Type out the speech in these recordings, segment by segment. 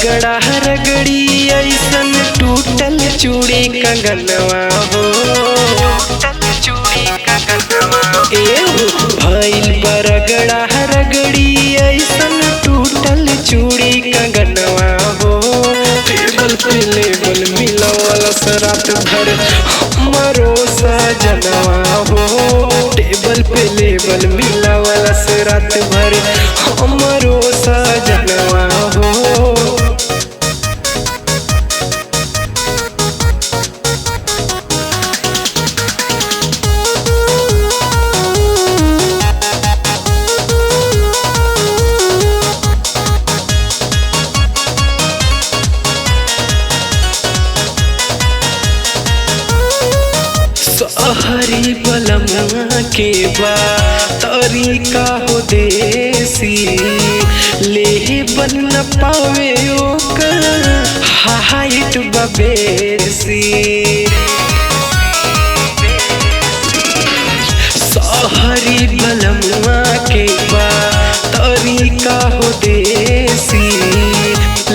रगड़ा रगड़ी ऐसन टूटल चूड़ी कंगनवा हो। भइल रगड़ा रगड़ी ऐसन टूटल चूड़ी कंगनवा हो। टेबल पे लेबल मिलावल रात भर हमरो सजनवा हो। टेबल पे लेबल मिलावल रात भर हमरो सजनवा हो। सहरी बलमा के बा तरीका हो देसी ले बन न पावे ओकर हाइट बबेसी। सहरी बलमा के बा तरीका हो देसी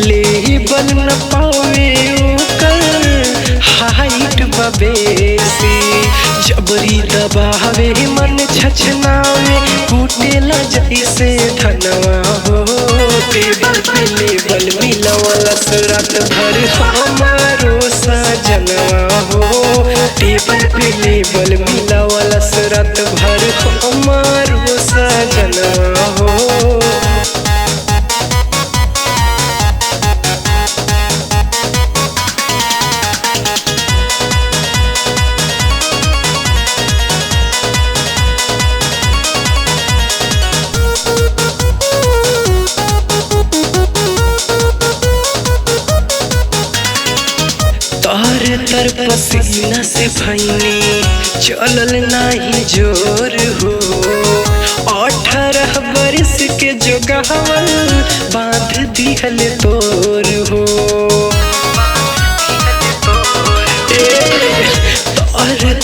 ले बन न पावे ओकर हाइट बबेसी। जबरी दबावे मन छछनावे कूटेला जैसे धनवा हो। टेबल पे लेबल मिलावल रात भर हमारो सजनवा हो। टेबल पे लेबल मिलावल रात भर हमारो सजनवा हो। तर पसीना से भैनी चलल नाही जोर हो। 18 बरस के जो गहवल बांध दिहल तोर हो।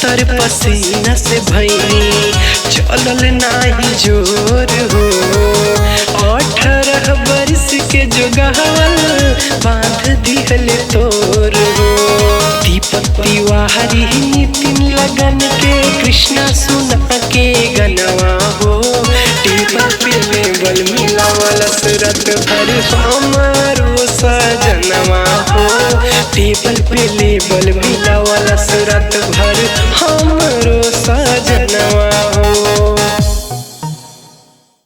तर पसीना से भैनी चलल नाही जोर हो। 18 बरस के जो गहवल बांध दिहल तोर हो। दीपक तिवारी नितिन लगन के कृष्णा सुना के गनवा हो। टेबल पे लेबल मिलावल रात भर हमारो सजनवा हो। टेबल पे लेबल मिलावल रात भर